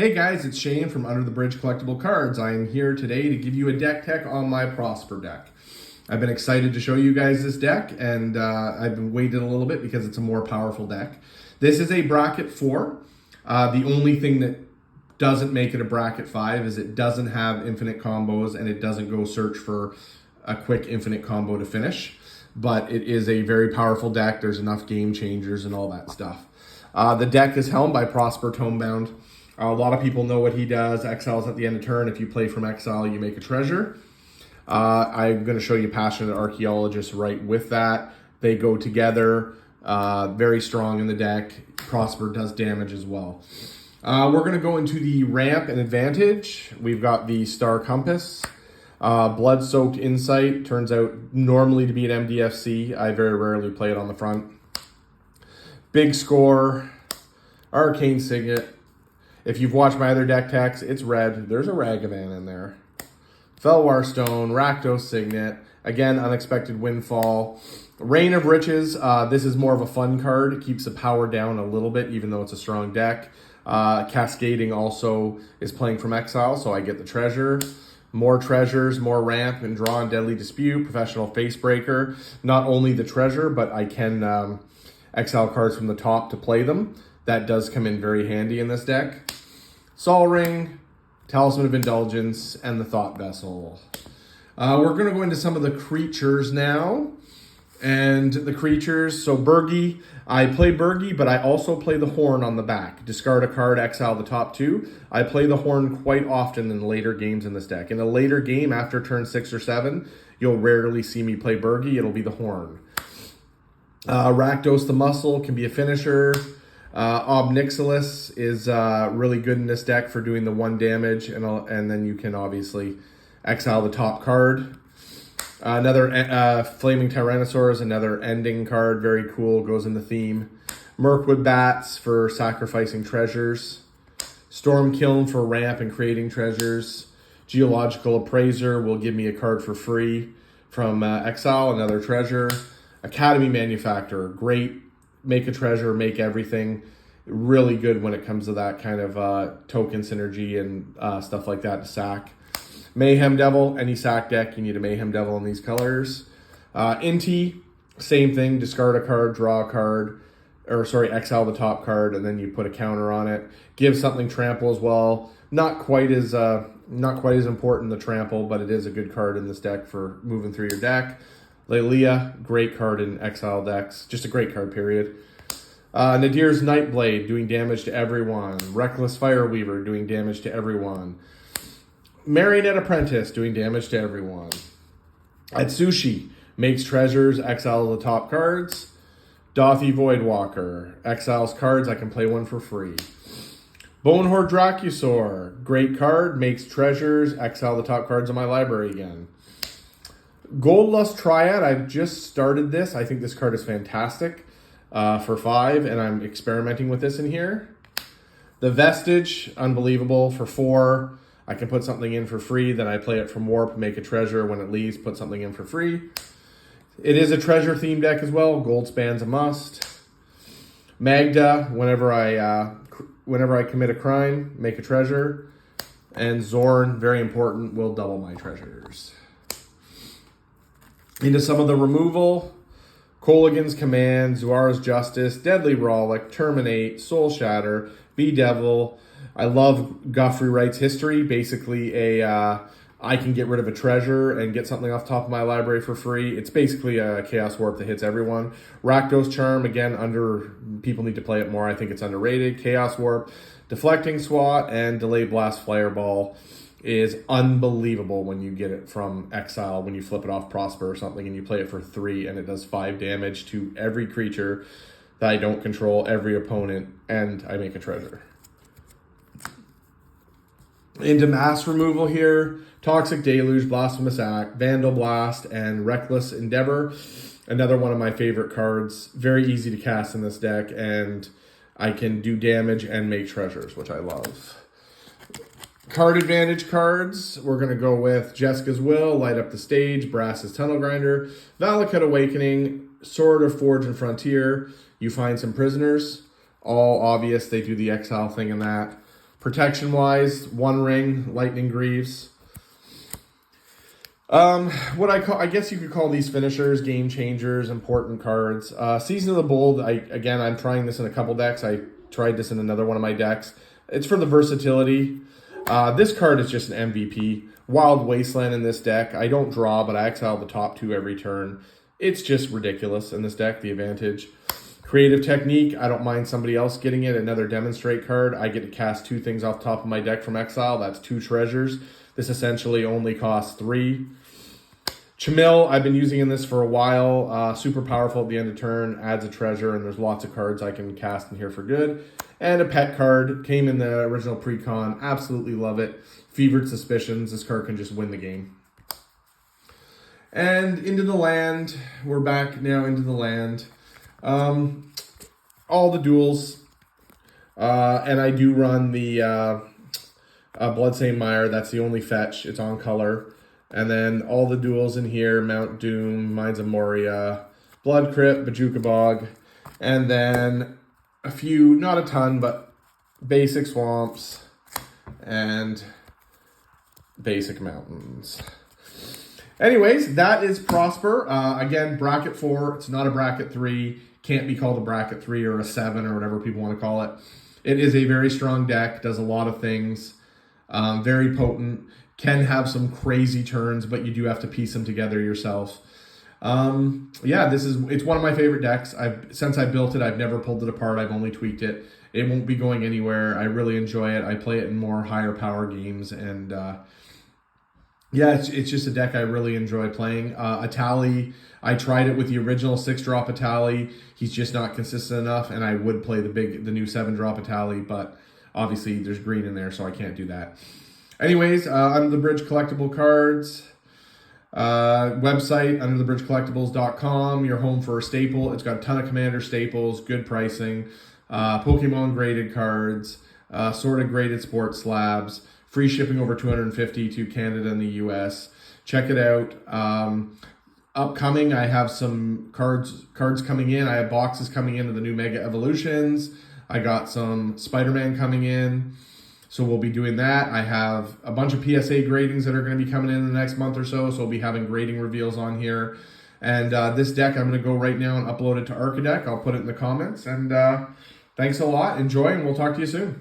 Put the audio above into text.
Hey guys, it's Shane from Under the Bridge Collectible Cards. I am here today to give you a deck tech on my Prosper deck. I've been excited to show you guys this deck, and I've been waiting a little bit because it's a more powerful deck. This is a bracket 4. The only thing that doesn't make it a bracket 5 is it doesn't have infinite combos and it doesn't go search for a quick infinite combo to finish. But it is a very powerful deck. There's enough game changers and all that stuff. The deck is helmed by Prosper Tomebound. A lot of people know what he does. Exiles at the end of turn. If you play from exile, you make a treasure. I'm going to show you Passionate Archaeologist right with that. They go together. Very strong in the deck. Prosper does damage as well. We're going to go into the ramp and advantage. We've got the Star Compass. Blood-Soaked Insight. Turns out normally to be an MDFC. I very rarely play it on the front. Big Score. Arcane Signet. If you've watched my other deck techs, it's red. There's a Ragavan in there. Felwar Stone, Rakdos Signet. Again, Unexpected Windfall. Reign of Riches. This is more of a fun card. It keeps the power down a little bit, even though it's a strong deck. Cascading also is playing from exile, so I get the treasure. More treasures, more ramp, and draw and Deadly Dispute. Professional Facebreaker. Not only the treasure, but I can exile cards from the top to play them. That does come in very handy in this deck. Sol Ring, Talisman of Indulgence, and the Thought Vessel. We're going to go into some of the creatures now. And the creatures, so Burgi, I play Burgi, but I also play the Horn on the back. Discard a card, exile the top 2. I play the Horn quite often in later games in this deck. In a later game, after turn 6 or 7, you'll rarely see me play Burgi. It'll be the Horn. Rakdos the Muscle can be a finisher. Obnixilis is really good in this deck for doing the 1 damage, and then you can obviously exile the top card. Another Flaming Tyrannosaur is another ending card, very cool, goes in the theme. Mirkwood Bats for sacrificing treasures. Storm Kiln for ramp and creating treasures. Geological Appraiser will give me a card for free from exile, another treasure. Academy Manufacturer, great. Make a treasure, make everything. Really good when it comes to that kind of token synergy and stuff like that to sack. Mayhem Devil, any sack deck, you need a Mayhem Devil in these colors. Inti, same thing, discard a card, draw a card, exile the top card, and then you put a counter on it. Give something trample as well. Not quite as important, the trample, but it is a good card in this deck for moving through your deck. Lelia, great card in exile decks. Just a great card, period. Nadir's Nightblade, doing damage to everyone. Reckless Fireweaver, doing damage to everyone. Marionette Apprentice, doing damage to everyone. Atsushi, makes treasures, exile the top cards. Dothy Voidwalker, exiles cards, I can play one for free. Bonehorde Dracusaur, great card, makes treasures, exile the top cards of my library again. Goldlust Triad, I've just started this. I think this card is fantastic for 5, and I'm experimenting with this in here. The Vestige, unbelievable, for 4. I can put something in for free, then I play it from Warp, make a treasure. When it leaves, put something in for free. It is a treasure theme deck as well. Goldspan's a must. Magda, whenever I commit a crime, make a treasure. And Zorn, very important, will double my treasures. Into some of the removal. Kolaghan's Command, Zuara's Justice, Deadly Rollick, Terminate, Soul Shatter, Bedevil. I love Guthrie Wright's History. Basically I can get rid of a treasure and get something off the top of my library for free. It's basically a Chaos Warp that hits everyone. Rakdos Charm, again, people need to play it more. I think it's underrated. Chaos Warp, Deflecting Swat, and Delay Blast Fireball is unbelievable when you get it from exile, when you flip it off Prosper or something and you play it for 3 and it does 5 damage to every creature that I don't control, every opponent, and I make a treasure. Into mass removal here, Toxic Deluge, Blasphemous Act, Vandal Blast, and Reckless Endeavor. Another one of my favorite cards. Very easy to cast in this deck, and I can do damage and make treasures, which I love. Card advantage cards, we're going to go with Jessica's Will, Light Up the Stage, Brass's Tunnel Grinder, Valakut Awakening, Sword of Forge and Frontier. You find some prisoners. All obvious, they do the exile thing in that. Protection-wise, One Ring, Lightning Greaves. What I guess you could call these finishers, game changers, important cards. Season of the Bold, I'm trying this in a couple decks. I tried this in another one of my decks. It's for the versatility. This card is just an MVP. Wild Wasteland in this deck. I don't draw, but I exile the top 2 every turn. It's just ridiculous in this deck, the advantage. Creative Technique, I don't mind somebody else getting it. Another Demonstrate card. I get to cast 2 things off the top of my deck from exile. That's 2 treasures. This essentially only costs 3. Chamil, I've been using in this for a while. Super powerful at the end of turn, adds a treasure, and there's lots of cards I can cast in here for good. And a pet card, came in the original pre-con, absolutely love it. Fevered Suspicions, this card can just win the game. And Into the Land, we're back now into the land. All the duels, and I do run the Bloodstained Mire, that's the only fetch, it's on color. And then all the duels in here, Mount Doom, Mines of Moria, Blood Crypt, Bajuka Bog, and then a few, not a ton, but basic swamps and basic mountains. Anyways, that is Prosper. Again, bracket 4, it's not a bracket 3, can't be called a bracket 3 or a 7 or whatever people want to call it. It is a very strong deck, does a lot of things, very potent. Can have some crazy turns, but you do have to piece them together yourself. Yeah, it's one of my favorite decks. Since I built it, I've never pulled it apart. I've only tweaked it. It won't be going anywhere. I really enjoy it. I play it in more higher power games, and yeah, it's just a deck I really enjoy playing. Atali, I tried it with the original 6-drop Atali. He's just not consistent enough, and I would play the new 7-drop Atali, but obviously there's green in there, so I can't do that. Anyways, Under the Bridge Collectible Cards, website, underthebridgecollectibles.com, your home for a staple. It's got a ton of Commander staples, good pricing, Pokemon graded cards, sorted graded sports slabs, free shipping over $250 to Canada and the US. Check it out. Upcoming, I have some cards coming in. I have boxes coming into the new Mega Evolutions. I got some Spider-Man coming in. So we'll be doing that. I have a bunch of PSA gradings that are going to be coming in the next month or so. So we'll be having grading reveals on here. And this deck, I'm going to go right now and upload it to Arcadeck. I'll put it in the comments. And thanks a lot. Enjoy, and we'll talk to you soon.